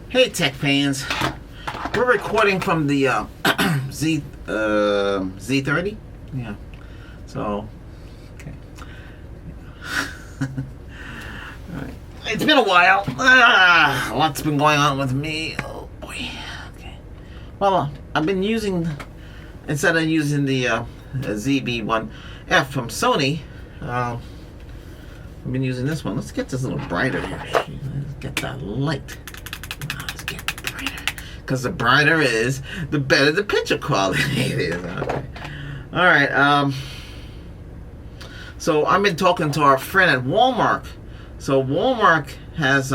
Hey, tech fans. We're recording from the Z30. Yeah. So, okay. Alright. It's been a while. Lots been going on with me. Oh boy. Okay. Well, I've been using, instead of using the ZB1F from Sony, I've been using this one. Let's get this a little brighter here. Let's get that light. Let's get brighter. Because the brighter it is, the better the picture quality it is. Okay. Alright, so I've been talking to our friend at Walmart. So Walmart has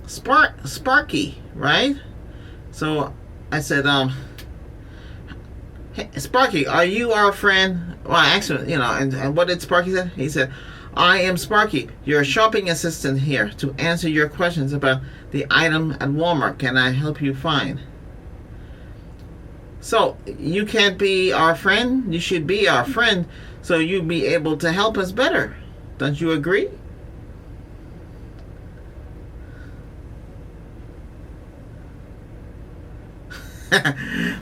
Sparky, right? So I said, hey, Sparky, are you our friend? Well, actually, and what did Sparky say? He said, I am Sparky, your shopping assistant here to answer your questions about the item at Walmart. Can I help you find? So, you can't be our friend? You should be our friend so you'll be able to help us better. Don't you agree?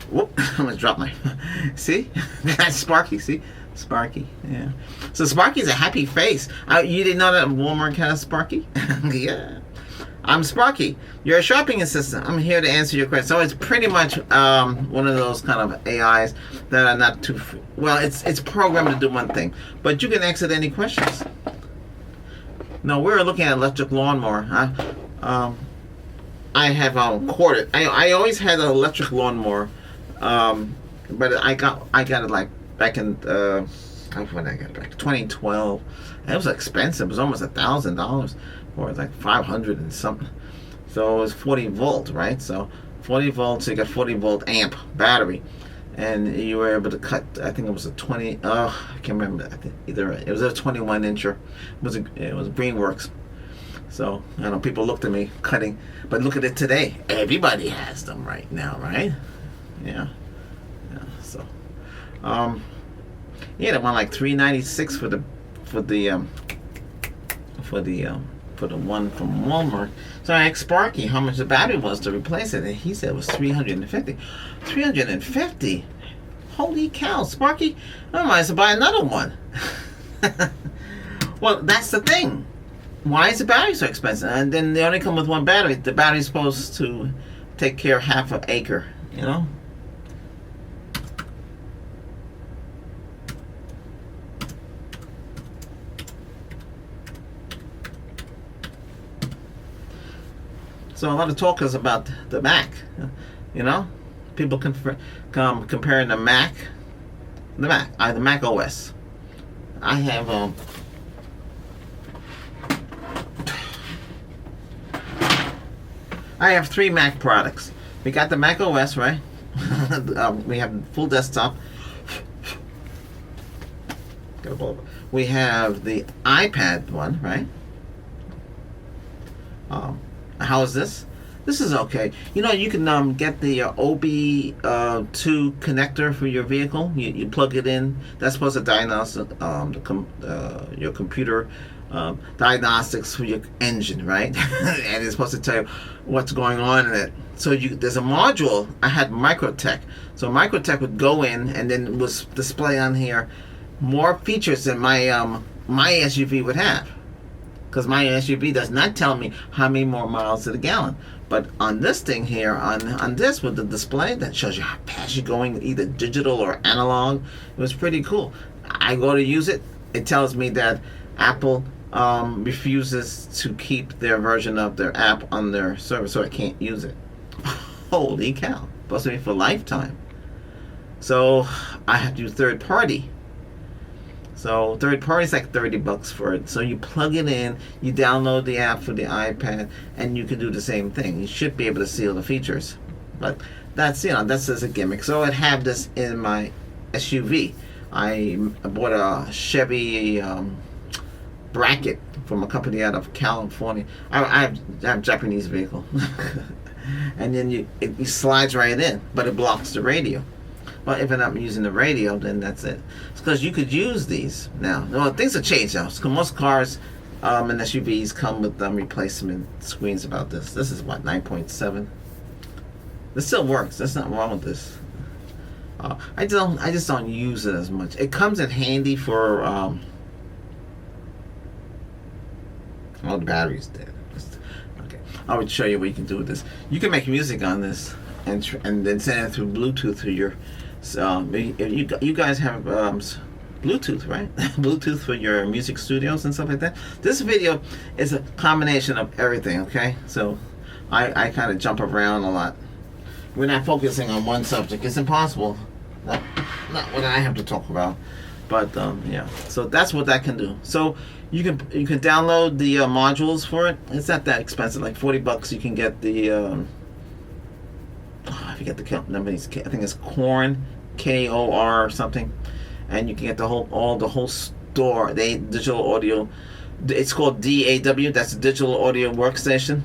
Whoop, I'm gonna drop my. See? That's Sparky, see? Sparky, yeah. So Sparky's a happy face. You didn't know that Walmart has Sparky? Yeah. I'm Sparky, your shopping assistant. I'm here to answer your questions. So it's pretty much one of those kind of AIs that are not too. Well, it's programmed to do one thing, but you can answer any questions. No, we're looking at electric lawnmower. I have quartered. I always had an electric lawnmower, but I got it like back in when I got it back 2012. It was expensive. It was almost $1,000, or it was like 500 and something. So it was 40 volt, right? So 40 volts. So you got 40 volt amp battery, and you were able to cut. I think it was a 20. I can't remember. I think either it was a 21 incher. It was Greenworks. So, I know people looked at me cutting, but look at it today. Everybody has them right now, right? Yeah. So, they want like $396 for the one from Walmart. So I asked Sparky how much the battery was to replace it, and he said it was $350. $350? Holy cow, Sparky! I might as well buy another one. Well, that's the thing. Why is the battery so expensive? And then they only come with one battery. The battery's supposed to take care of half an acre, So a lot of talk is about the Mac, People comparing the Mac OS. I have I have 3 Mac products. We got the Mac OS, right? We have full desktop. We have the iPad one, right? How is this? This is okay. You can get the OB2 connector for your vehicle. You plug it in. That's supposed to diagnose your computer diagnostics for your engine, right? And it's supposed to tell you what's going on in it. So there's a module. I had Microtech. So Microtech would go in and then it was display on here more features than my my SUV would have. Because my SUV does not tell me how many more miles to the gallon. But on this thing here, on this with the display, that shows you how fast you're going, either digital or analog. It was pretty cool. I go to use it. It tells me that Apple refuses to keep their version of their app on their server, so I can't use it. Holy cow. Supposed to be for lifetime. So I have to use third party. So third party is like $30 for it. So you plug it in, you download the app for the iPad, and you can do the same thing. You should be able to see all the features. But that's that's just a gimmick. So I'd have this in my SUV. I bought a Chevy bracket from a company out of California. I have a Japanese vehicle. And then it slides right in, but it blocks the radio. Well, if I'm not using the radio, then that's it. It's because you could use these now. No, things have changed now. Most cars And SUVs come with replacement screens about this. This is what, 9.7. This still works. There's nothing wrong with this. I just don't use it as much. It comes in handy for oh, the battery's dead. Okay, I would show you what you can do with this. You can make music on this and then send it through Bluetooth to your. You guys have Bluetooth, right? Bluetooth for your music studios and stuff like that. This video is a combination of everything. Okay, so I kind of jump around a lot. We're not focusing on one subject. It's impossible. Not what I have to talk about. But yeah, so that's what that can do. So you can download the modules for it. It's not that expensive, like $40. You can get the I forget the number. I think it's Korn, KOR or something, and you can get the whole store. The digital audio. It's called DAW. That's a digital audio workstation.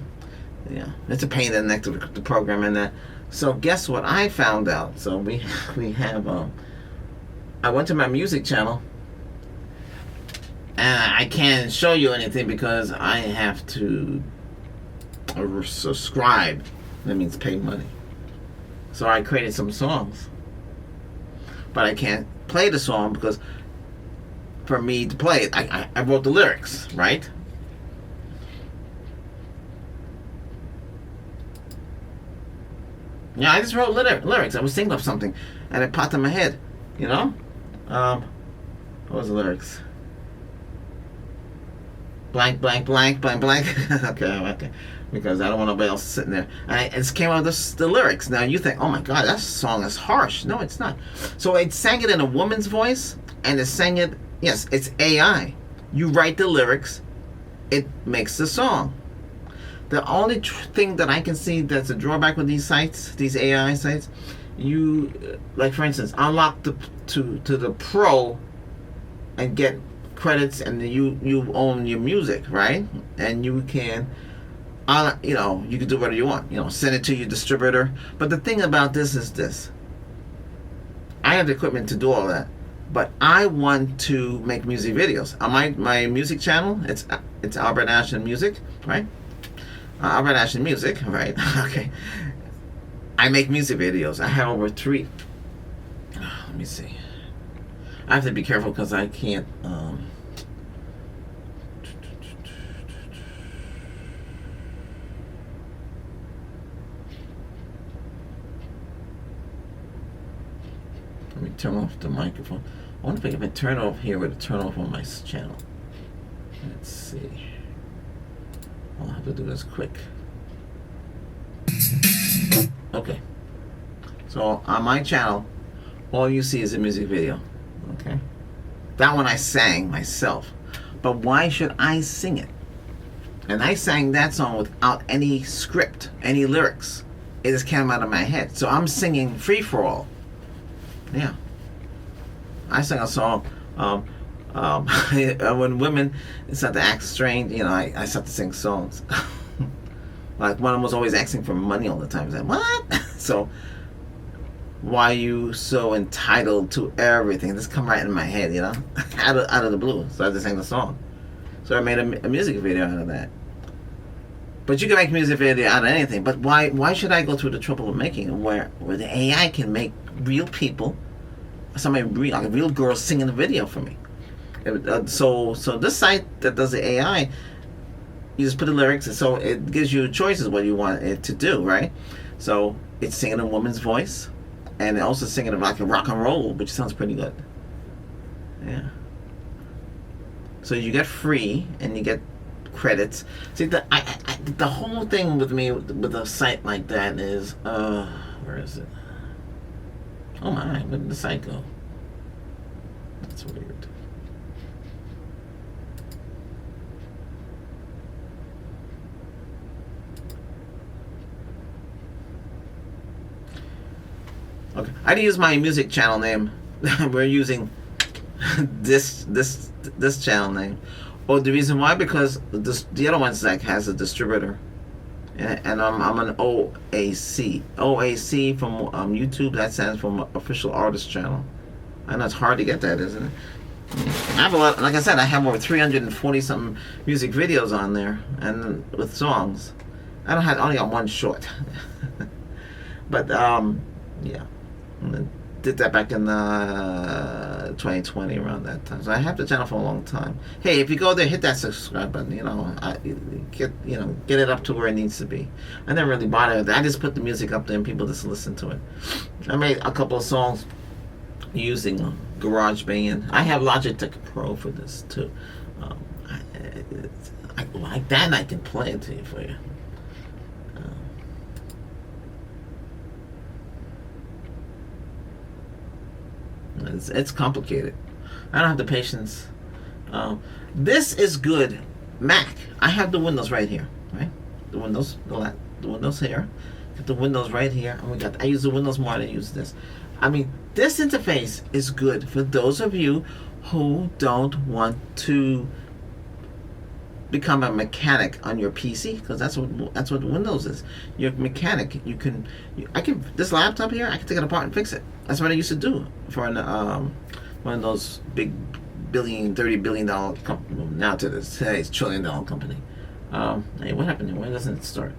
Yeah, it's a pain in the neck to program in that. So guess what I found out? So we have I went to my music channel, and I can't show you anything because I have to subscribe. That means pay money. So I created some songs, but I can't play the song because for me to play it, I wrote the lyrics, right? Yeah, I just wrote lyrics. I was thinking of something, and it popped in my head. You know, what was the lyrics? Blank, blank, blank, blank, blank. okay. Because I don't want nobody else sitting there. And it just came out of the lyrics. Now you think, oh my God, that song is harsh. No, it's not. So it sang it in a woman's voice, and it sang it. Yes, it's AI. You write the lyrics, it makes the song. The only thing that I can see that's a drawback with these sites, these AI sites, you, like for instance, unlock to the pro and get credits, and you own your music, right? And you can, you can do whatever you want. Send it to your distributor. But the thing about this is this: I have the equipment to do all that, but I want to make music videos on my music channel. It's Albert Ashton Music, right? Albert Ashton Music, right? Okay. I make music videos. I have over 3. Let me see. I have to be careful because I can't. Let me turn off the microphone. I wonder if I can turn off here with a turn off on my channel. Let's see. I'll have to do this quick. Okay. So on my channel, all you see is a music video. Okay. That one I sang myself. But why should I sing it? And I sang that song without any script, any lyrics. It just came out of my head. So I'm singing free for all. Yeah. I sang a song. When women start to act strange, I start to sing songs. Like one of them was always asking for money all the time. I was like, what? So, why are you so entitled to everything? This come right in my head, out of the blue. So I just sang the song. So I made a music video out of that. But you can make a music video out of anything. But why should I go through the trouble of making it where the AI can make real people, like a real girl singing a video for me? So this site that does the AI, you just put the lyrics, and so it gives you choices what you want it to do, right? So it's singing a woman's voice, and also singing it like a rock and roll, which sounds pretty good. Yeah. So you get free, and you get credits. See, the whole thing with me with a site like that is, where is it? Oh my, where did the site go? That's weird. Okay, I use my music channel name. We're using this channel name. Oh, the reason why, because the other one's has a distributor, and I'm an OAC. OAC from YouTube. That stands for Official Artist Channel. I know it's hard to get that, isn't it? I have a lot. Like I said, I have over 340 something music videos on there, and with songs. I don't have only got one short, but yeah, and I did that back in 2020 around that time. So I have the channel for a long time. Hey, if you go there, hit that subscribe button. Get it up to where it needs to be. I never really bothered. I just put the music up there and people just listen to it. I made a couple of songs using GarageBand. I have Logitech Pro for this too. I like that, and I can play it to you for you. It's complicated. I don't have the patience. This is good. Mac. I have the Windows right here, right? The Windows here. Got the Windows right here, and I use the Windows more than I use this. I mean, this interface is good for those of you who don't want to become a mechanic on your PC, because that's what Windows is. You're a mechanic. This laptop here, I can take it apart and fix it. That's what I used to do for one of those big $30 billion company. Now today's $1 trillion company. Hey, what happened here? Why doesn't it start?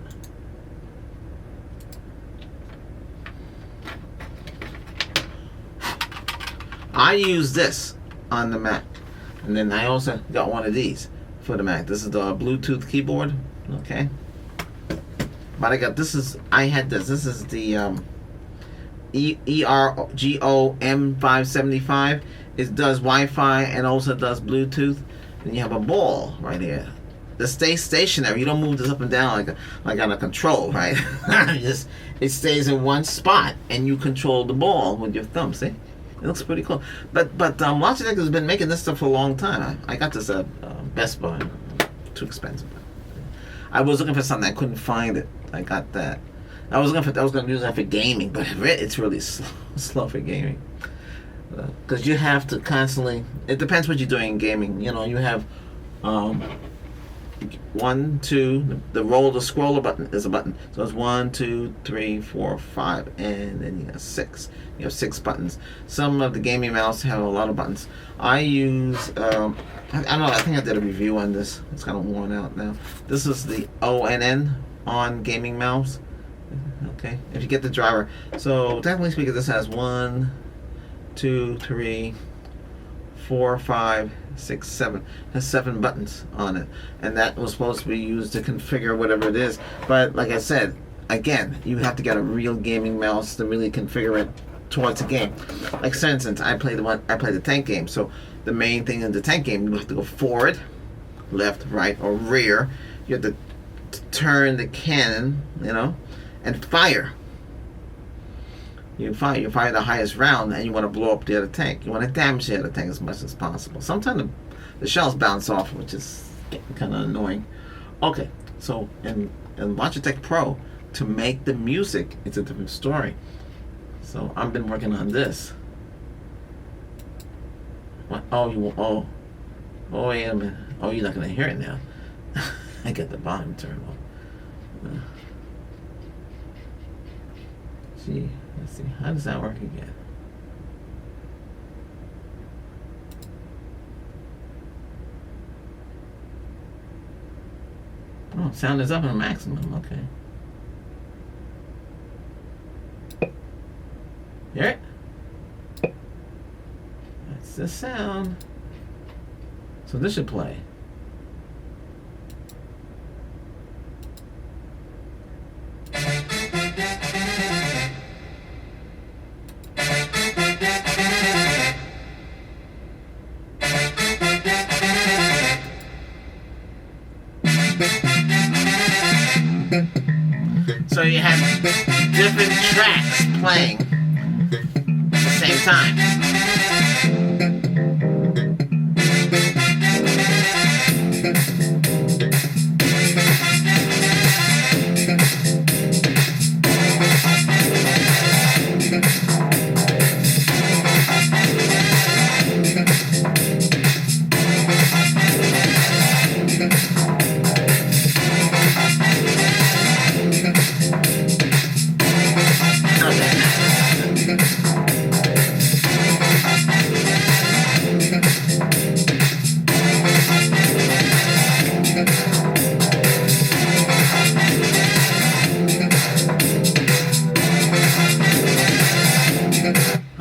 I use this on the Mac, and then I also got one of these for the Mac. This is the Bluetooth keyboard. Okay, but I had this. This is the ERGOM575. It does Wi-Fi and also does Bluetooth. And you have a ball right here. This stays stationary. You don't move this up and down like on a control, right? It stays in one spot, and you control the ball with your thumb. See? It looks pretty cool. But Logitech has been making this stuff for a long time. I got this at Best Buy. Too expensive. I was looking for something. I couldn't find it. I got that. I was going to use that for gaming, but it's really slow for gaming. Because you have to constantly. It depends what you're doing in gaming. You have 1, 2. The scroller button is a button. So it's 1, 2, 3, 4, 5, and then you have 6. You have 6 buttons. Some of the gaming mouse have a lot of buttons. I use. I don't know. I think I did a review on this. It's kind of worn out now. This is the ONN on gaming mouse. Okay, if you get the driver. So technically speaking, this has 1, 2, 3, 4, 5, 6, 7. It has 7 buttons on it, and that was supposed to be used to configure whatever it is. But like I said, again, you have to get a real gaming mouse to really configure it towards a game. Like for instance, I play the tank game. So the main thing in the tank game, you have to go forward, left, right, or rear. You have to turn the cannon, and fire. You fire the highest round, and you want to blow up the other tank. You want to damage the other tank as much as possible. Sometimes the shells bounce off, which is kind of annoying. Okay, so in Logitech Pro, to make the music, it's a different story. So I've been working on this. What? Oh, wait a minute. Oh, you're not gonna hear it now. I got the volume turned off. Let's see. How does that work again? Oh, sound is up on maximum. Okay. Hear it? That's the sound. So this should play. So you have different tracks playing at the same time.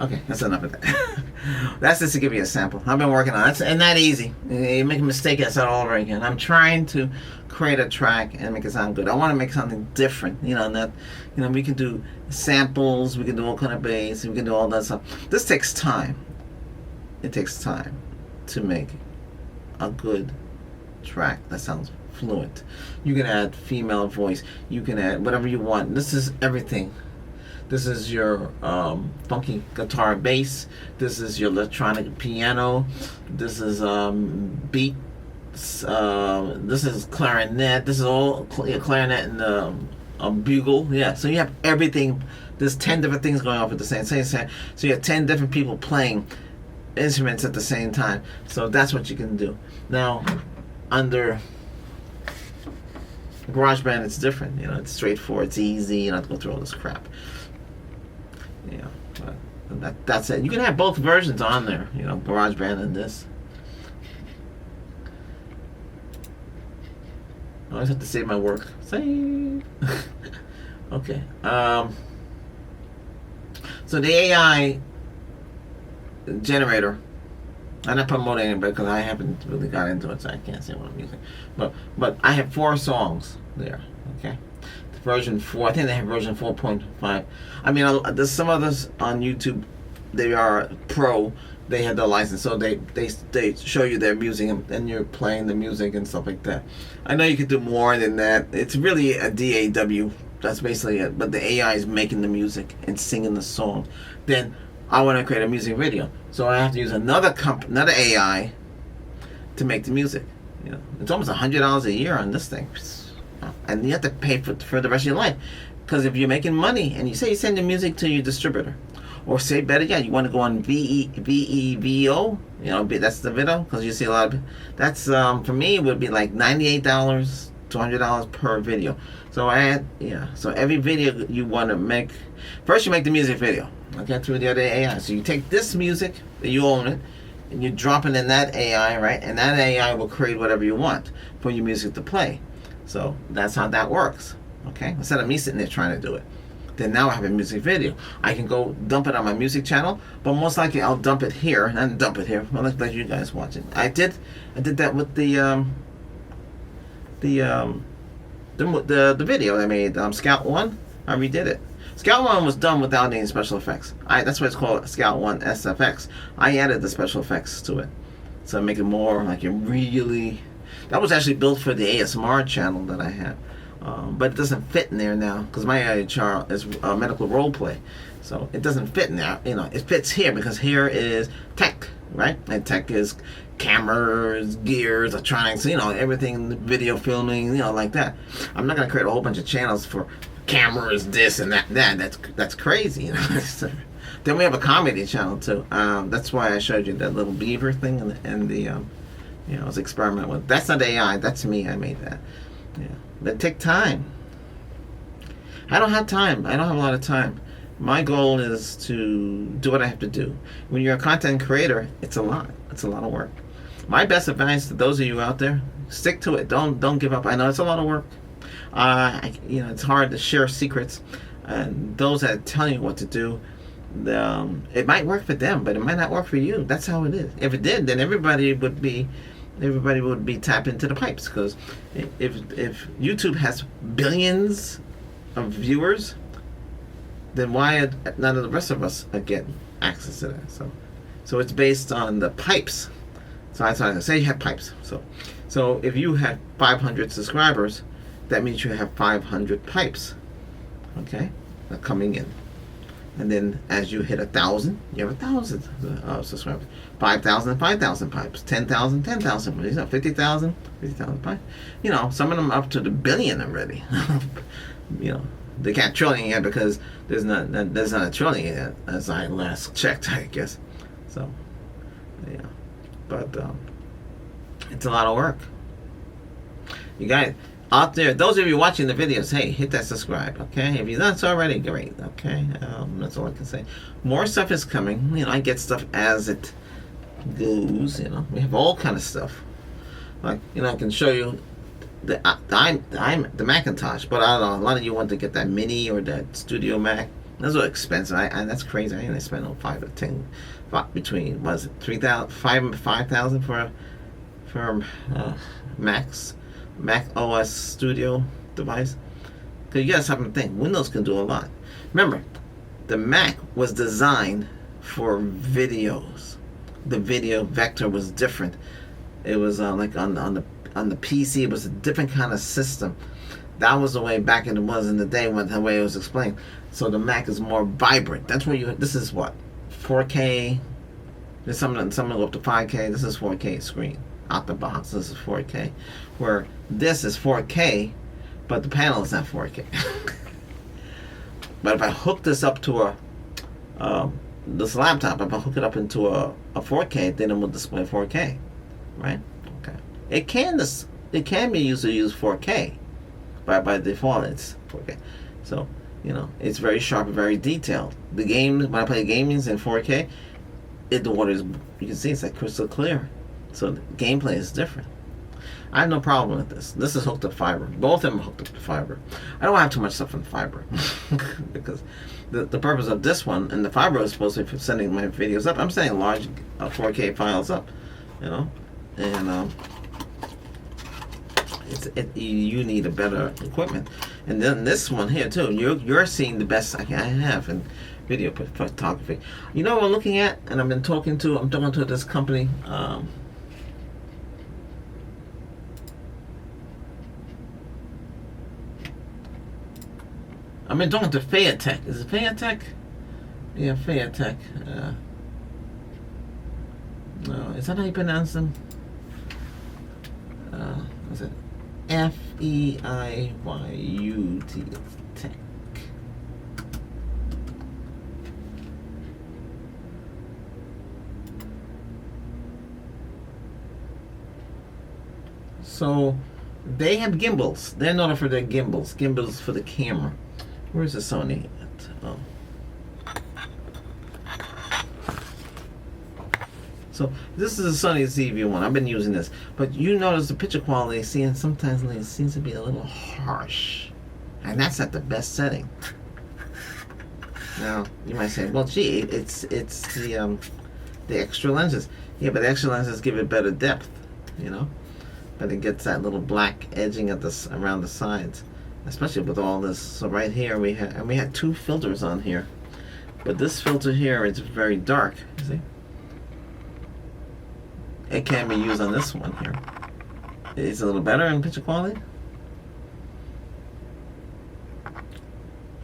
Okay, that's enough of that. That's just to give you a sample. I've been working on it, and not easy. You make a mistake, I start all over again. I'm trying to create a track and make it sound good. I want to make something different. We can do samples, we can do all kind of bass, we can do all that stuff. This takes time. It takes time to make a good track that sounds fluent. You can add female voice. You can add whatever you want. This is everything. This is your funky guitar bass. This is your electronic piano. This is beats. This is clarinet. This is all clarinet and a bugle. Yeah, so you have everything. There's 10 different things going on at the same time. So you have 10 different people playing instruments at the same time. So that's what you can do. Now, under GarageBand, it's different. It's straightforward. It's easy. You don't have to go through all this crap. But that's it. You can have both versions on there. GarageBand and this. I always have to save my work. Save. Okay. So the AI generator. I'm not promoting anybody because I haven't really got into it, so I can't say what I'm using. But I have 4 songs there. Okay. Version 4. I think they have version 4.5. I mean, there's some others on YouTube. They are pro. They have the license, so they show you their music and you're playing the music and stuff like that. I know you could do more than that. It's really a DAW. That's basically it. But the AI is making the music and singing the song. Then I want to create a music video, so I have to use another AI to make the music. It's almost $100 a year on this thing. And you have to pay for the rest of your life, because if you're making money and you send your music to your distributor, or say better yet, you want to go on VEVO, that's the video, because you see a lot of that's for me it would be like $98 to $100 per video. So so every video you want to make, first you make the music video, okay, through the other AI. So you take this music, you own it, and you drop it in that AI, right, and that AI will create whatever you want for your music to play. So that's how that works, okay? Instead of me sitting there trying to do it. Then now I have a music video. I can go dump it on my music channel, but most likely I'll dump it here, and dump it here. Well, let's let you guys watch it. I did that with the video I made, Scout 1. I redid it. Scout 1 was done without any special effects. That's why it's called Scout 1 SFX. I added the special effects to it, so make it more like it really. That was actually built for the ASMR channel that I have, but it doesn't fit in there now because my AHR is medical role play, so it doesn't fit in there. It fits here because here is tech, right? And tech is cameras, gears, electronics, everything, video filming, like that. I'm not gonna create a whole bunch of channels for cameras, this and that. That's crazy. Then we have a comedy channel too. That's why I showed you that little beaver thing and the I was experimenting with. That's not AI. That's me. I made that. Yeah, but it takes time. I don't have time. I don't have a lot of time. My goal is to do what I have to do. When you're a content creator, it's a lot. It's a lot of work. My best advice to those of you out there: stick to it. Don't give up. I know it's a lot of work. It's hard to share secrets, and those that tell you what to do. It might work for them, but it might not work for you. That's how it is. If it did, then everybody would be tapped into the pipes, because if YouTube has billions of viewers, then why none of the rest of us get access to that? So it's based on the pipes. So I thought, say you have pipes. So if you have 500 subscribers, that means you have 500 pipes, okay, coming in. And then as you hit 1,000, you have 1,000 subscribers. 5,000, 5,000 pipes. 10,000, 10,000. 50,000, 50,000 pipes. Some of them up to the billion already. They can't trillion yet because there's not a trillion yet, as I last checked, I guess. So, yeah. But it's a lot of work. You guys out there, those of you watching the videos, hey, hit that subscribe, okay? If you've done so already, great, okay? That's all I can say. More stuff is coming. I get stuff as it goes. We have all kind of stuff. Like, I can show you the Macintosh, but I don't know. A lot of you want to get that Mini or that Studio Mac. Those are expensive. That's crazy. I didn't spend no 5 or 10, between was it 3,000, 5,000 for Mac OS Studio device. Because you guys have to think, Windows can do a lot. Remember, the Mac was designed for videos. The video vector was different. It was like on the PC, it was a different kind of system. That was the way back in the day when the way it was explained. So the Mac is more vibrant. That's where this is what 4K. There's some go up to 5K. This is 4K screen out the box. This is 4K. Where this is 4K, but the panel is not 4K. But if I hook this up to this laptop, if I hook it up into a 4K, then it will display 4K, right? Okay. It can be used to use 4K, but by default it's 4K. So it's very sharp and very detailed. The game, when I play games in 4K, the water is, you can see it's like crystal clear. So the gameplay is different. I have no problem with this. This is hooked up fiber. Both of them are hooked up to fiber. I don't have too much stuff on fiber because the purpose of this one and the fiber is supposed to be for sending my videos up. I'm sending large 4K files up, and you need a better equipment. And then this one here too, you're seeing the best I have in video photography. You know what I'm looking at, and I'm talking to this company. I've been talking to Fayetech. Is it Fayetech? Yeah, Fayetech. No, is that how you pronounce them? What's it? Feiyut. Tech. So they have gimbals. They're known for their gimbals. Gimbals for the camera. Where's the Sony at? Oh. So this is a Sony ZV-1. I've been using this, but you notice the picture quality. Sometimes it seems to be a little harsh, and that's at the best setting. Now you might say, "Well, gee, it's the extra lenses." Yeah, but the extra lenses give it better depth, But it gets that little black edging around the sides, especially with all this. So right here we had two filters on here, but this filter here is very dark. You see, it can be used on this one here. It's a little better in picture quality.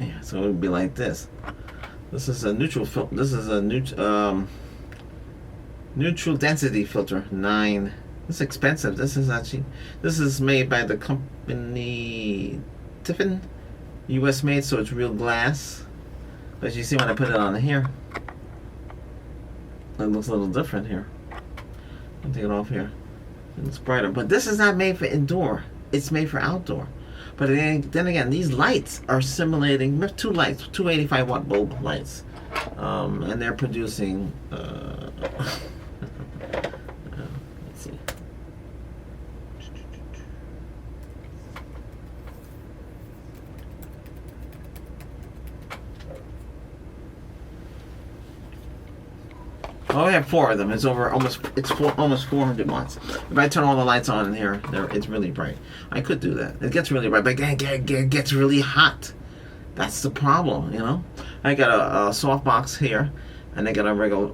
Yeah, so it would be like this. This is a neutral filter. This is a neutral density filter 9. It's expensive. This is made by the company Tiffin, US made, so it's real glass. But you see when I put it on here, it looks a little different here. I'll take it off here. It's brighter. But this is not made for indoor. It's made for outdoor. But then again, these lights are simulating, two lights, 285 watt bulb lights. And they're producing, let's see. Oh, I have 4 of them. It's almost 400 watts. If I turn all the lights on in here, it's really bright. I could do that. It gets really bright, but it gets really hot. That's the problem, I got a softbox here, and I got a regular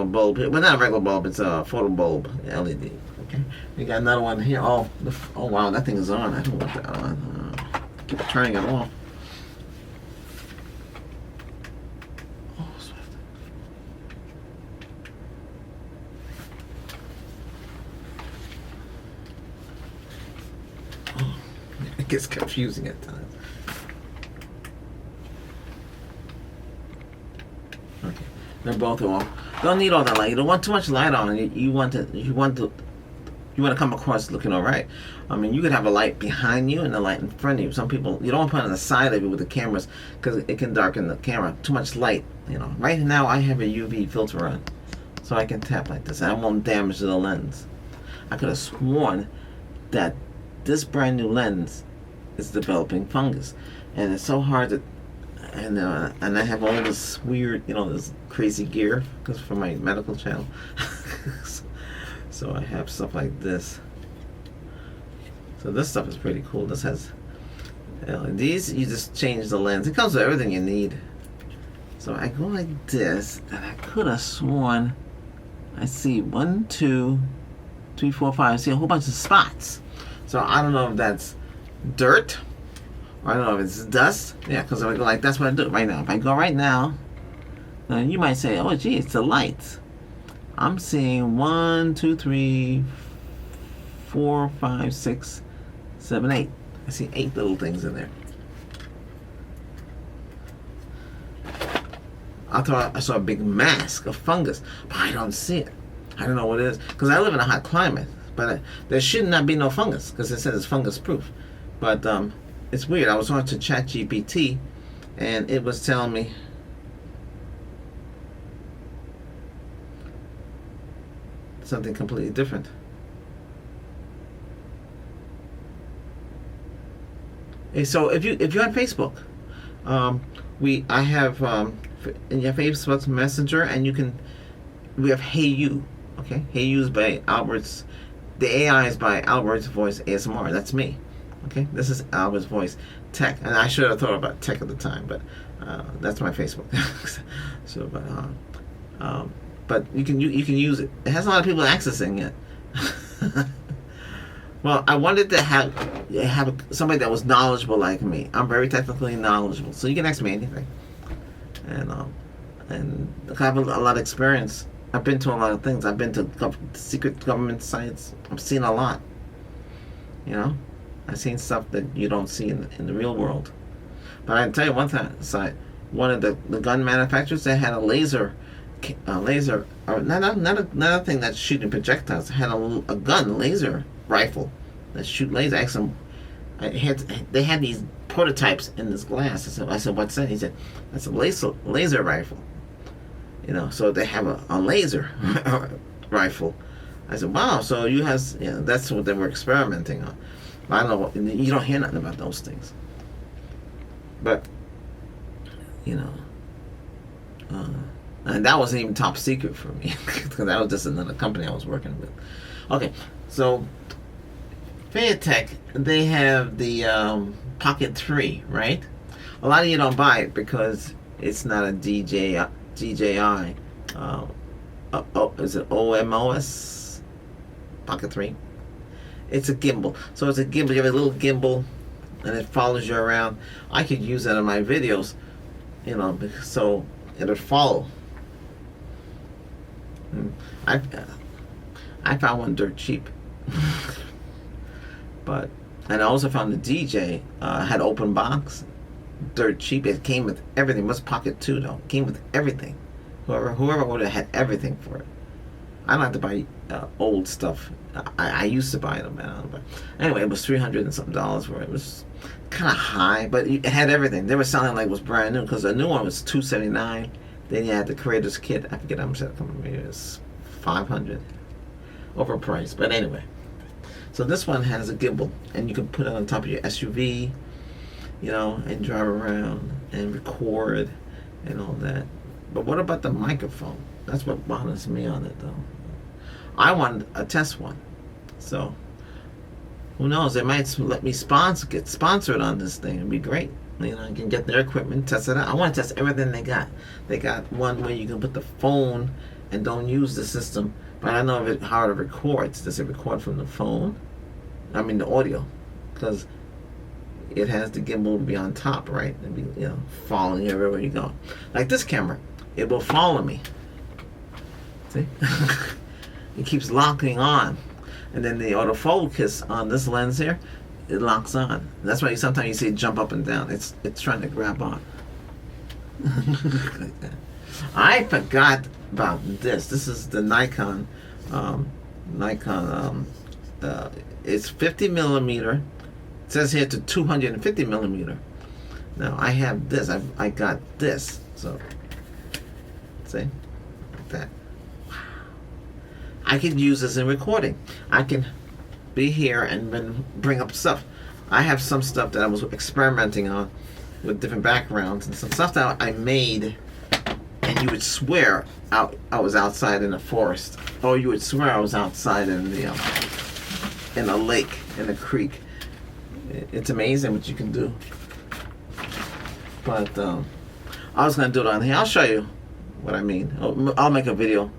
bulb here. Well, not a regular bulb. It's a photo bulb LED. Okay. We got another one here. Oh wow, that thing is on. I don't want that on. Keep turning it off. It gets confusing at times. Okay, they're both off. Don't need all that light. You don't want too much light on it. You want to come across looking all right. I mean, you could have a light behind you and a light in front of you. Some people, you don't want to put it on the side of you with the cameras because it can darken the camera. Too much light, Right now, I have a UV filter on, so I can tap like this. I won't damage the lens. I could have sworn that this brand new lens is developing fungus, and it's so hard to. and I have all this weird, this crazy gear because for my medical channel. So I have stuff like this. So this stuff is pretty cool. This has LEDs. You just change the lens. It comes with everything you need. So I go like this, and I could have sworn I see 1, 2, 3, 4, 5. I see a whole bunch of spots. So I don't know if that's dirt, or I don't know if it's dust. Yeah, because if I go like that's what I do right now. If I go right now, you might say, "Oh, gee, it's the lights." I'm seeing 1, 2, 3, 4, 5, 6, 7, 8. I see 8 little things in there. I thought I saw a big mask of fungus, but I don't see it. I don't know what it is because I live in a hot climate. But there should not be no fungus because it says it's fungus proof. But it's weird. I was on to ChatGPT, and it was telling me something completely different. And so if you're on Facebook, I have in your Facebook Messenger, and we have Hey You. Okay, Hey You is by Albert's. The AI is by Albert's Voice ASMR. That's me. Okay, this is Albert's Voice Tech, and I should have thought about tech at the time, but that's my Facebook. So, but you can use it. It has a lot of people accessing it. Well, I wanted to have somebody that was knowledgeable like me. I'm very technically knowledgeable, so you can ask me anything. And I have a lot of experience. I've been to a lot of things. I've been to secret government sites. I've seen a lot. I've seen stuff that you don't see in the real world. But I can tell you one site. One of the gun manufacturers, they had a laser, or not a thing that's shooting projectiles. It had a gun, laser rifle that shoot laser. I asked them, they had these prototypes in this glass. I said, what's that? He said, that's a laser rifle. So they have a laser rifle. I said, wow, so that's what they were experimenting on. I don't know, you don't hear nothing about those things. But, and that wasn't even top secret for me, because that was just another company I was working with. Okay, so Fayetech, they have the Pocket 3, right? A lot of you don't buy it because it's not a DJI. Is it OMOS? Pocket 3? It's a gimbal. So it's a gimbal. You have a little gimbal, and it follows you around. I could use that in my videos, so it'll follow. I found one dirt cheap. And I also found the DJ had open box, dirt cheap. It came with everything. It was Pocket 2 though. It came with everything. Whoever ordered had everything for it. I don't have to buy old stuff. I used to buy them, but anyway, it was $300 and something for it. It was kind of high, but it had everything. They were selling like it was brand new, because the new one was $279. Then you had the creator's kit. I forget how much that comes. Maybe it was $500, overpriced. But anyway, so this one has a gimbal, and you can put it on top of your SUV, and drive around and record and all that. But what about the microphone? That's what bothers me on it, though. I want a test one. So, who knows? They might let me get sponsored on this thing. It'd be great. I can get their equipment, test it out. I want to test everything they got. They got one where you can put the phone and don't use the system. But I know how it records. Does it record from the phone? I mean, the audio. Because it has the gimbal be on top, right? And be, following you everywhere you go. Like this camera. It will follow me. See? It keeps locking on. And then the autofocus on this lens here, it locks on. That's why sometimes you see it jump up and down. It's trying to grab on. Like that. I forgot about this. This is the Nikon. It's 50 millimeter. It says here to 250 millimeter. Now I have this. I got this. So see, like that. Wow. I could use this in recording. I can be here and then bring up stuff. I have some stuff that I was experimenting on, with different backgrounds and some stuff that I made, and you would swear I was outside in the forest, or you would swear I was outside in a lake, in a creek. It's amazing what you can do. But I was gonna do it on here. I'll show you what I mean. I'll make a video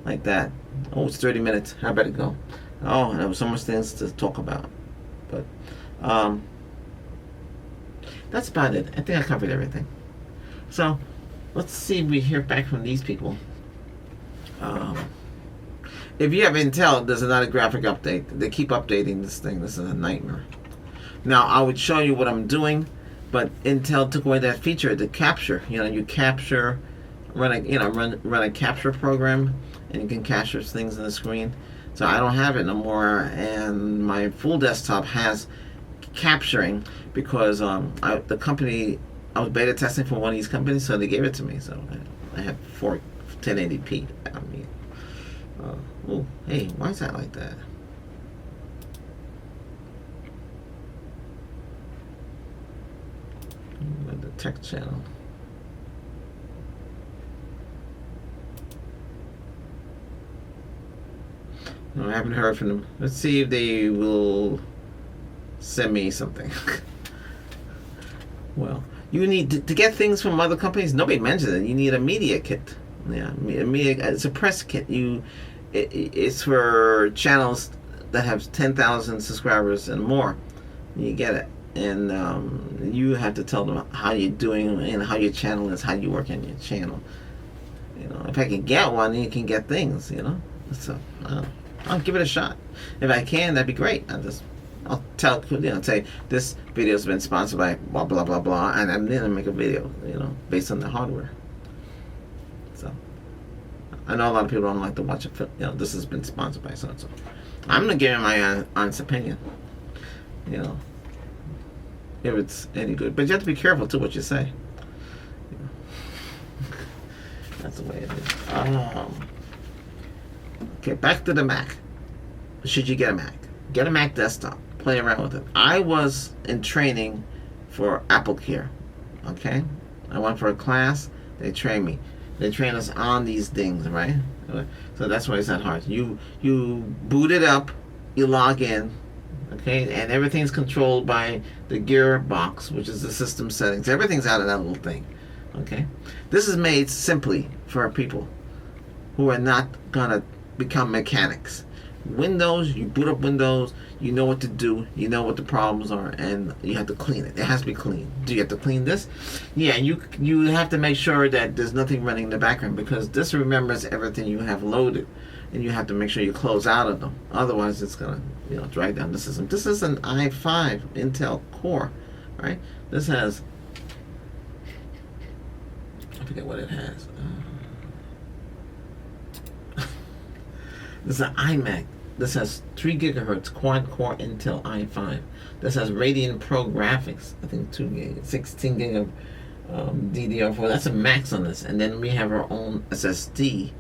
like that. Oh, it's 30 minutes. How about it go? Oh, there was so much things to talk about. But that's about it. I think I covered everything. So let's see if we hear back from these people. If you have Intel, there's another graphic update. They keep updating this thing. This is a nightmare. Now, I would show you what I'm doing, but Intel took away that feature, the capture. You capture, run a capture program, and you can capture things on the screen. So I don't have it no more, and my full desktop has capturing because the company, I was beta testing for one of these companies, so they gave it to me. So I have 1080p. I mean, oh, hey, why is that like that? The tech channel. No, I haven't heard from them. Let's see if they will send me something. Well, you need to get things from other companies. Nobody mentions it. You need a media kit. Yeah, it's a press kit. It's for channels that have 10,000 subscribers and more. You get it, and you have to tell them how you're doing and how your channel is, how you work on your channel. If I can get one, you can get things. So I'll give it a shot. If I can, that'd be great. I'll tell say this video's been sponsored by blah blah blah blah, and I'm gonna make a video, based on the hardware. So I know a lot of people don't like to watch it. This has been sponsored by so and so. I'm gonna give you my honest opinion. If it's any good, but you have to be careful too what you say. That's the way it is. Okay, back to the Mac. Should you get a Mac? Get a Mac desktop. Play around with it. I was in training for AppleCare. Okay? I went for a class. They trained me. They train us on these things, right? So that's why it's not hard. You boot it up. You log in. Okay? And everything's controlled by the Gearbox, which is the system settings. Everything's out of that little thing. Okay? This is made simply for people who are not going to become mechanics. Windows, you boot up Windows, you know what to do, you know what the problems are, and you have to clean it. It has to be clean. Do you have to clean this? Yeah, you have to make sure that there's nothing running in the background, because this remembers everything you have loaded, and you have to make sure you close out of them. Otherwise, it's gonna drag down the system. This is an i5 Intel Core, right? This has, I forget what it has. This is an iMac. This has 3 gigahertz quad-core Intel i5. This has Radeon Pro graphics. I think 2 gig, 16 gig of DDR4. That's a max on this. And then we have our own SSD.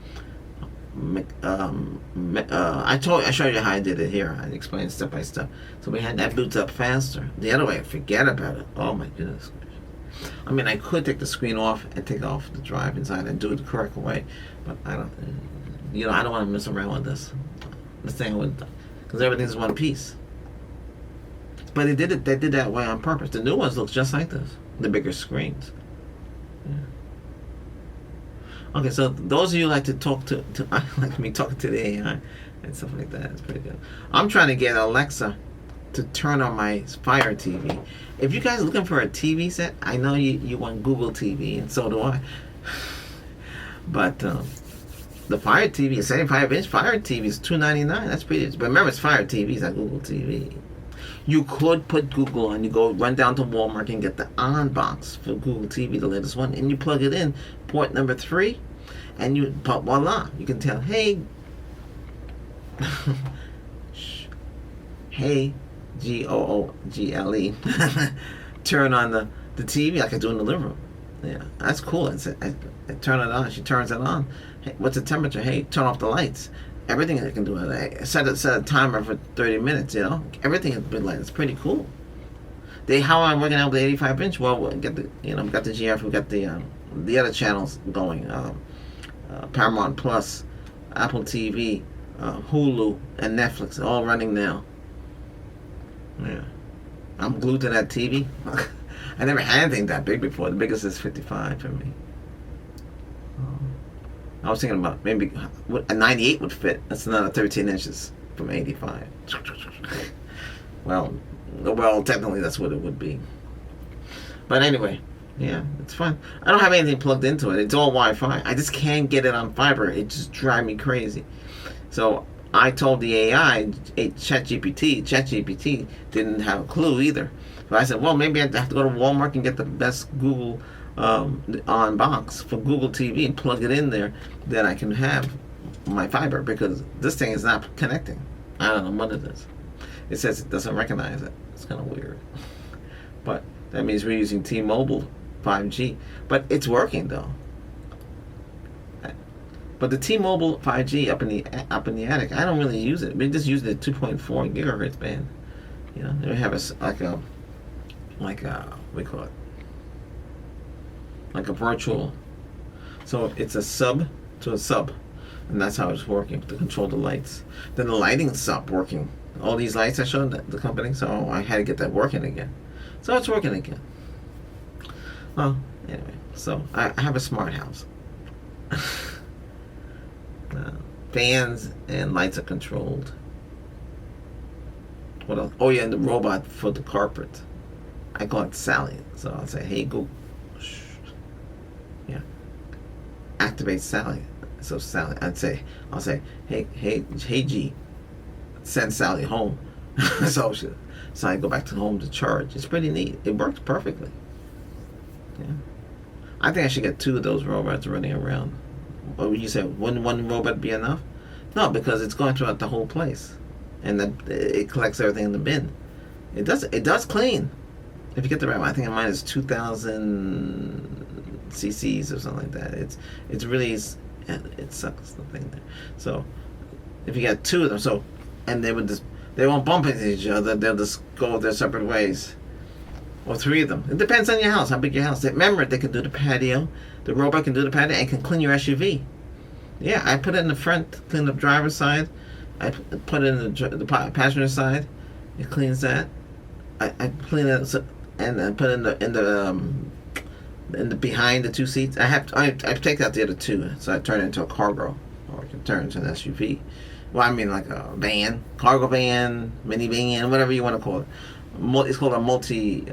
I showed you how I did it here. I explained step by step. So we had that boots up faster. The other way, forget about it. Oh my goodness. I mean, I could take the screen off and take off the drive inside and do it the correct way, but I don't. I don't want to mess around with this. This thing because everything's one piece. But they did that way on purpose. The new ones look just like this. The bigger screens. Yeah. Okay, so those of you who like to talk to I like me talking to the AI and stuff like that. It's pretty good. I'm trying to get Alexa to turn on my Fire TV. If you guys are looking for a TV set, I know you want Google TV, and so do I. But the Fire TV, a 75-inch Fire TV is $299. That's pretty. But remember, it's Fire TV, it's not Google TV. You could put Google on. You go run down to Walmart and get the on box for Google TV, the latest one, and you plug it in, port number 3, and voila, you can tell, hey, hey, Google, turn on the TV like I do in the living room. Yeah, that's cool. I turn it on. She turns it on. Hey, what's the temperature? Hey, turn off the lights. Everything I can do. Set a timer for 30 minutes. Everything has been like. It's pretty cool. how am I working out with the 85-inch? Well, we got the we got the GF, we got the other channels going, Paramount Plus, Apple TV, Hulu, and Netflix, all running now. Yeah, I'm glued to that TV. I never had anything that big before. The biggest is 55 for me. I was thinking about maybe a 98 would fit. That's another 13 inches from 85. Well, technically that's what it would be. But anyway, yeah, it's fun. I don't have anything plugged into it. It's all Wi-Fi. I just can't get it on fiber. It just drives me crazy. So I told the AI, ChatGPT didn't have a clue either. So I said, well, maybe I'd have to go to Walmart and get the best Google on box for Google TV and plug it in there. Then I can have my fiber, because this thing is not connecting. I don't know what it is. It says it doesn't recognize it. It's kind of weird. But that means we're using T-Mobile 5G. But it's working though. But the T-Mobile 5G up in the attic, I don't really use it. We just use the 2.4 gigahertz band. You know, they have like a what do you call it? Like a virtual. So it's a sub to a sub, and that's how it's working to control the lights. Then the lighting stopped working. All these lights I showed the company, so I had to get that working again. So it's working again. Well, anyway, so I have a smart house. Fans and lights are controlled. What else? Oh yeah, and the robot for the carpet. I call it Sally. So I'll say, hey Google, yeah, activate Sally. So Sally, I'll say, hey G, send Sally home. so I go back to home to charge. It's pretty neat. It works perfectly. Yeah, I think I should get 2 of those robots running around. Or you say, wouldn't one robot be enough? No, because it's going throughout the whole place, and then it collects everything in the bin. It does clean. If you get the right one, I think mine is 2,000 cc's or something like that. It's really, it sucks the thing there. So if you got 2 of them, so and they won't bump into each other. They'll just go their separate ways. Or 3 of them. It depends on your house, how big your house. Remember, they can do the patio. The robot can do the patio and can clean your SUV. Yeah, I put it in the front, clean the driver's side. I put it in the passenger side. It cleans that. I clean it and I put it in the behind the 2 seats. I take out the other 2, so I turn it into a cargo, or I can turn it into an SUV. Well, I mean like a van, cargo van, minivan, whatever you want to call it. It's called a multi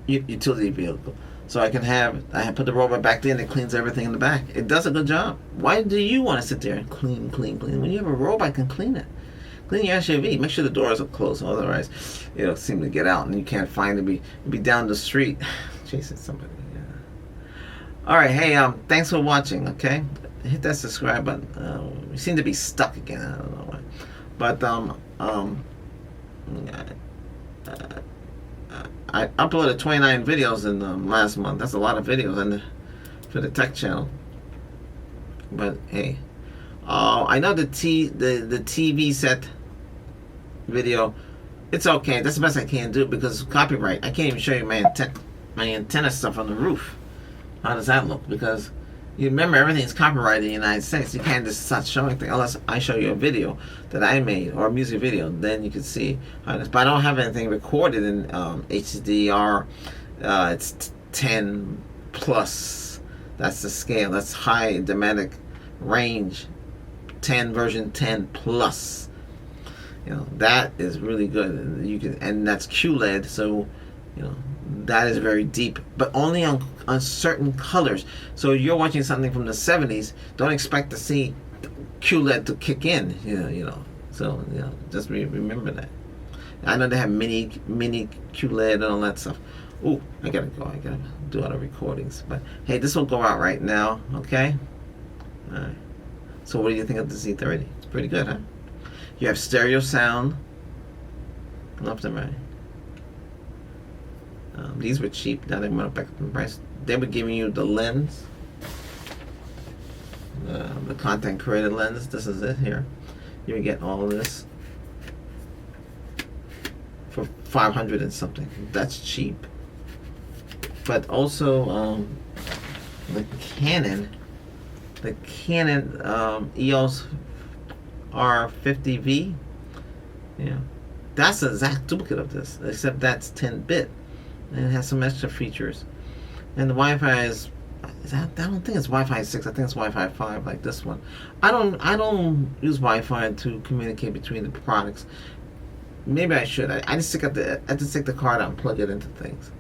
utility vehicle. So I put the robot back there and it cleans everything in the back. It does a good job. Why do you want to sit there and clean? When you have a robot, can clean it. Clean your SUV. Make sure the doors are closed. Otherwise, it'll seem to get out and you can't find it. Be down the street. Chasing somebody. Yeah. All right. Hey, thanks for watching. Okay, hit that subscribe button. We seem to be stuck again. I don't know why. But I uploaded 29 videos in last month. That's a lot of videos for the tech channel. But hey, I know the TV set video. It's okay. That's the best I can do because copyright. I can't even show you my antenna stuff on the roof. How does that look? Because you remember everything's copyrighted in the United States. You can't just start showing things unless I show you a video that I made or a music video. Then you can see how it is. But I don't have anything recorded in HDR. It's 10 plus. That's the scale. That's high dynamic range. 10 version 10 plus. You know, that is really good. And that's QLED. So, you know, that is very deep, but only on certain colors. So you're watching something from the 70s, don't expect to see QLED to kick in. You know. So just remember that. I know they have mini QLED and all that stuff. Ooh, I gotta go. I gotta do other recordings. But hey, this will go out right now. Okay. All right. So what do you think of the Z30? It's pretty good, huh? You have stereo sound. Left and right. These were cheap. Now they went up back in price. They were giving you the lens, the content creator lens. This is it here. You would get all of this for 500 and something. That's cheap. But also the Canon EOS R50V. Yeah, that's the exact duplicate of this, except that's 10-bit and it has some extra features. And the Wi-Fi is I don't think it's Wi-Fi 6. I think it's Wi-Fi 5, like this one. I don't use Wi-Fi to communicate between the products. Maybe I should. I just take the card out and plug it into things.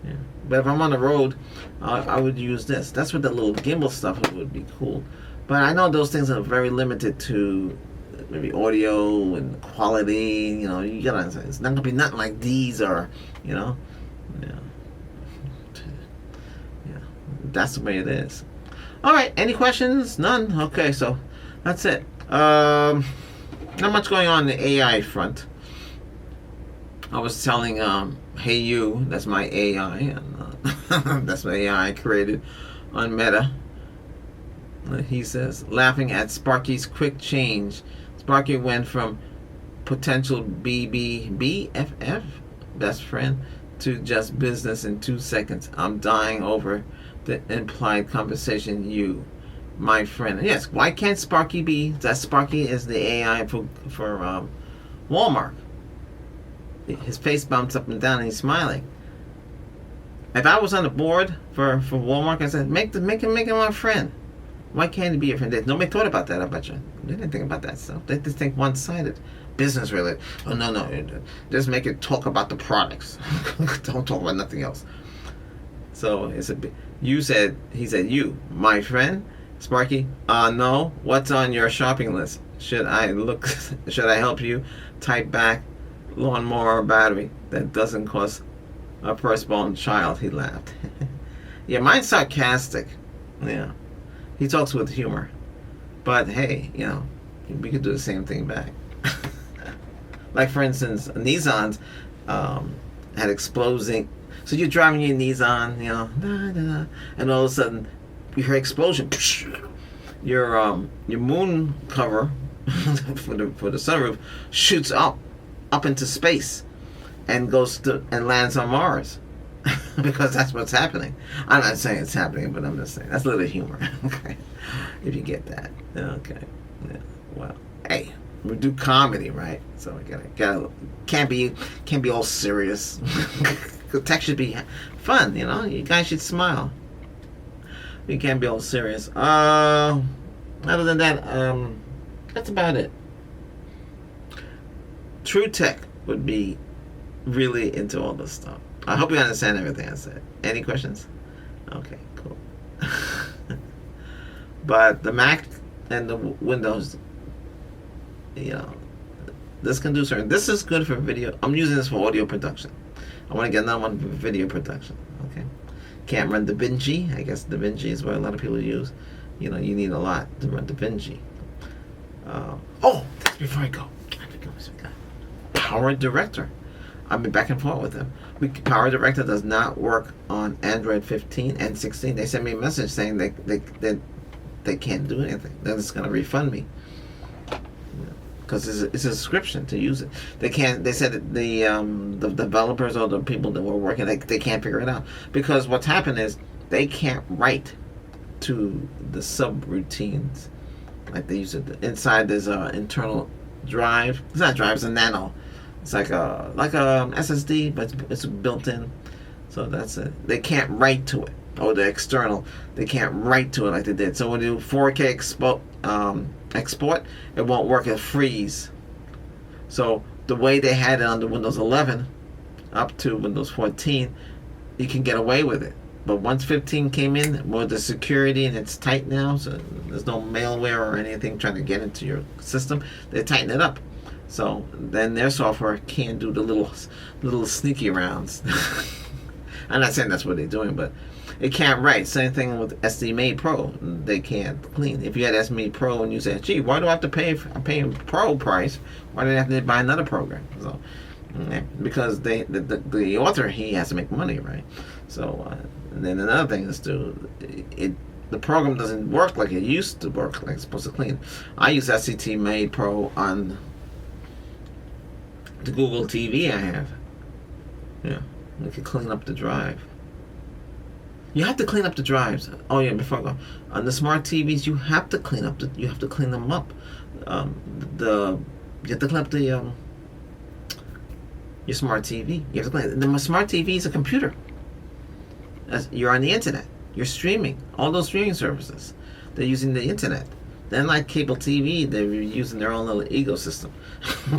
Yeah. But if I'm on the road, I would use this. That's what the little gimbal stuff would be cool. But I know those things are very limited to maybe audio and quality. You know, you gotta. It's not gonna be nothing like these or, you know. Yeah. Yeah. That's the way it is. All right. Any questions? None. Okay. So that's it. Not much going on in the AI front. I was telling Hey You, that's my AI, and that's my AI I created on Meta. He says, laughing at Sparky's quick change. Sparky went from potential BFF, best friend, to just business in 2 seconds. I'm dying over the implied conversation. You, my friend. Yes, why can't Sparky be? That Sparky is the AI for Walmart. His face bumps up and down and he's smiling. If I was on the board for Walmart, I said, make him my friend. Why can't he be your friend? Nobody thought about that, I bet you. They didn't think about that stuff. They just think one-sided. Business related. Oh, no. Just make it talk about the products. Don't talk about nothing else. So he said, you, my friend, Sparky, no, what's on your shopping list? Should I help you type back lawnmower battery that doesn't cost a firstborn child? He laughed. Yeah, mine's sarcastic. Yeah, he talks with humor, but hey, you know, we could do the same thing back. Like for instance, Nissans had exploding. So you're driving your Nissan, you know, and all of a sudden you hear explosion. Your moon cover for the sunroof shoots up into space and and lands on Mars. Because that's what's happening. I'm not saying it's happening, but I'm just saying that's a little humor. Okay, if you get that. Okay. Yeah. Well, hey, we do comedy, right? So we gotta can't be all serious. The text should be fun, you know. You guys should smile. We can't be all serious. Other than that, that's about it. True Tech would be really into all this stuff. I hope you understand everything I said. Any questions? Okay, cool. But the Mac and the Windows, you know, this can do certain. This is good for video. I'm using this for audio production. I want to get another one for video production. Okay. Can't run DaVinci. I guess DaVinci is what a lot of people use. You know, you need a lot to run DaVinci. Before I go, Power Director. I've been back and forth with them. Power Director does not work on Android 15 and 16. They sent me a message saying they can't do anything. They're just going to refund me because it's a subscription to use it. They can't. They said that the developers or the people that were working, they can't figure it out because what's happened is they can't write to the subroutines like they use it inside. There's an internal drive. It's not drive. It's a nano. It's like a SSD, but it's built in. So that's it. They can't write to it. Or the external, they can't write to it like they did. So when you do 4K export, it won't work. It freeze. So the way they had it on the Windows 11 up to Windows 14, you can get away with it. But once 15 came in, more the security, and it's tight now, so there's no malware or anything trying to get into your system. They tighten it up. So then their software can't do the little sneaky rounds. I'm not saying that's what they're doing, but it can't write. Same thing with SD-Made Pro. They can't clean. If you had SD-Made Pro and you said, gee, why do I have to pay? I'm paying Pro price. Why do I have to buy another program? So because the author, he has to make money, right? So and then another thing is the program doesn't work like it used to work, like it's supposed to clean. I use SCT Made Pro on The Google TV I have. Yeah, we could clean up the drive. You have to clean up the drives. Oh yeah, before I go, on the smart TVs, you have to clean up. You have to clean them up. Um, the you have to clean up your smart TV. You have to clean. The smart TV is a computer. You're on the internet. You're streaming. All those streaming services. They're using the internet. They're like cable TV. They're using their own little ecosystem.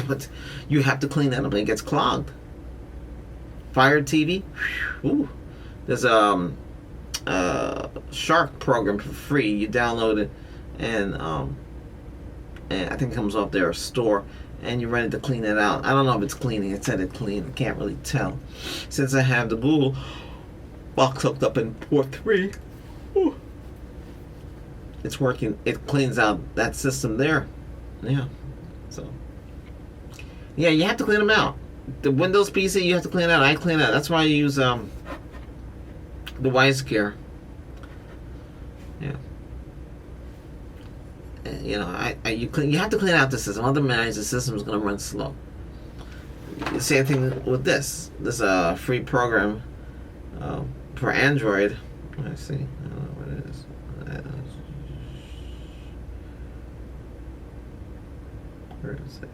But you have to clean that up. It gets clogged. Fire TV. Ooh. There's Shark program for free. You download it, and I think it comes off their store, and you're ready to clean it out. I don't know if it's cleaning. It said it clean. I can't really tell. Since I have the Google box hooked up in port 3, it's working. It cleans out that system there. Yeah. So yeah, you have to clean them out. The Windows PC, you have to clean it out. I clean it out. That's why I use the WiseCare. Yeah. You know, you have to clean out the system. Otherwise, the system is going to run slow. Same thing with this. This free program for Android. Let's see. I don't know what it is. Where is it?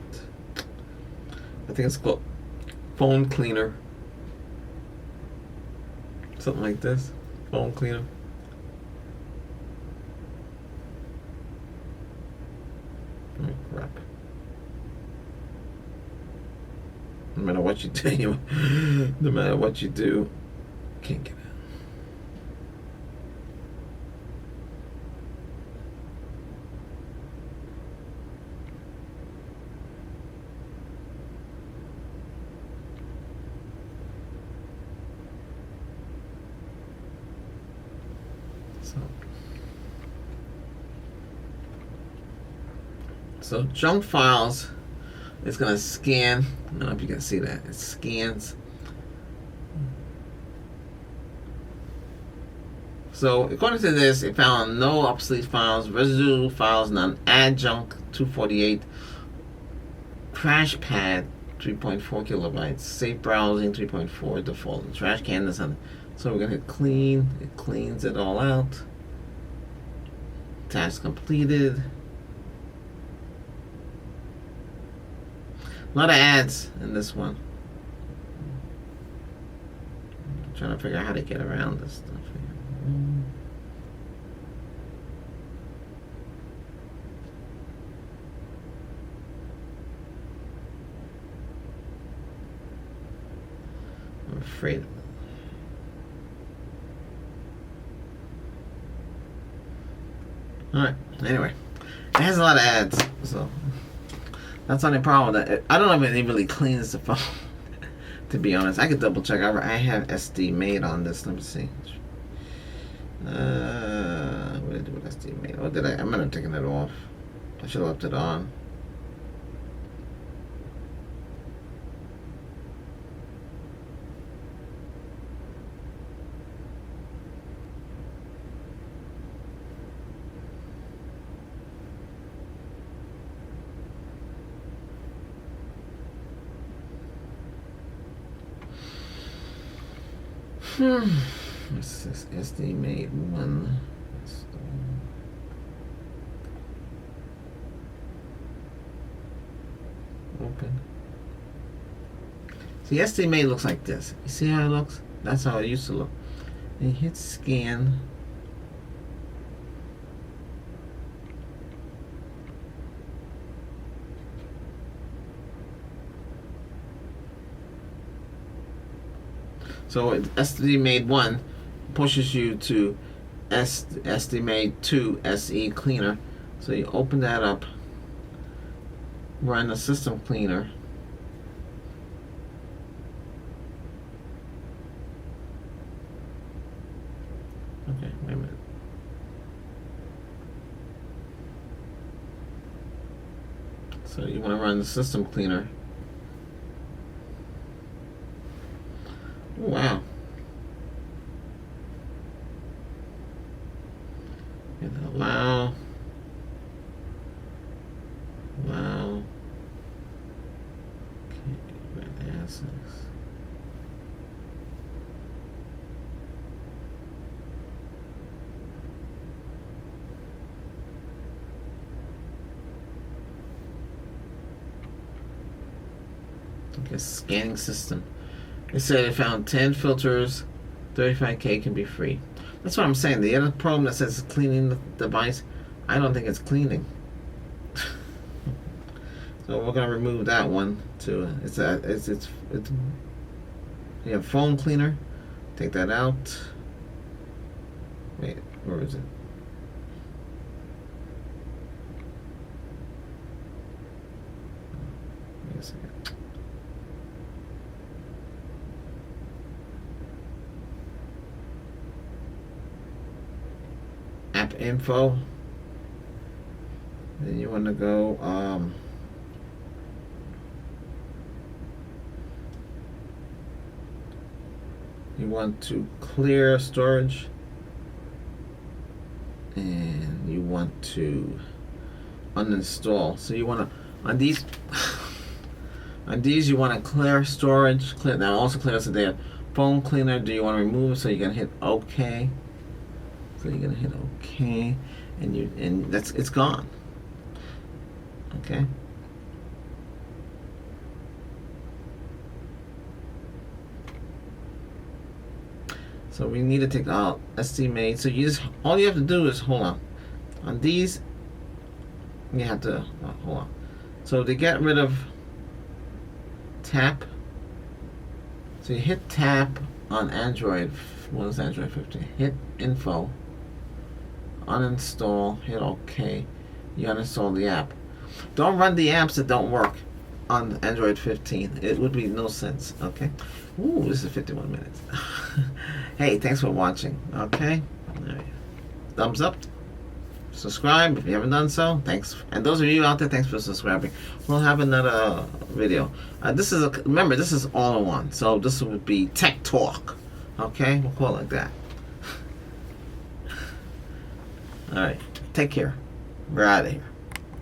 I think it's called Phone Cleaner. Something like this. Phone Cleaner. Oh, crap. No matter what you do, no matter what you do, can't get out. So junk files is going to scan. I don't know if you can see that. It scans. So according to this, it found no obsolete files, residual files, none. Add junk 248, crash pad 3.4 kilobytes, safe browsing 3.4 default, trash can is on. So we're gonna hit clean. It cleans it all out. Task completed. A lot of ads in this one. I'm trying to figure out how to get around this stuff here. I'm afraid. Alright, anyway. It has a lot of ads, so that's the only problem with that. I don't know if it really cleans the phone. To be honest, I could double check. I have SD made on this. Let me see. What did I do with SD made? What did I might have taken it off. I should have left it on. This is SD made one. Open. See, SD made looks like this. You see how it looks? That's how it used to look. And you hit scan. So SD made 1 pushes you to SD made 2 SE cleaner. So you open that up, run the system cleaner. Okay, wait a minute. So you want to run the system cleaner. Wow. And allow. Allow. Okay. a scanning system. It said it found 10 filters, 35K can be free. That's what I'm saying. The other problem that says it's cleaning the device, I don't think it's cleaning. So we're gonna remove that one too. It's you have phone cleaner. Take that out. Wait, where is it? Wait a second. App info. Then you want to go you want to clear storage, and you want to uninstall. So you want to on these you want to clear storage. Clear now. Also clears the data. Phone cleaner. Do you want to remove? So you're gonna hit OK. So you're gonna hit OK, and it's gone. Okay. So we need to take out estimate. So all you have to do is hold on these. You have to hold on. So to get rid of tap. So you hit tap on Android. What is Android 15? Hit info. Uninstall. Hit OK. You uninstall the app. Don't run the apps that don't work on Android 15. It would be no sense. Okay. Ooh, this is 51 minutes. Hey, thanks for watching. Okay. All right. Thumbs up. Subscribe if you haven't done so. Thanks. And those of you out there, thanks for subscribing. We'll have another video. Remember, this is all in one. So this would be Tech Talk. Okay. We'll call it like that. All right. Take care. We're out of here.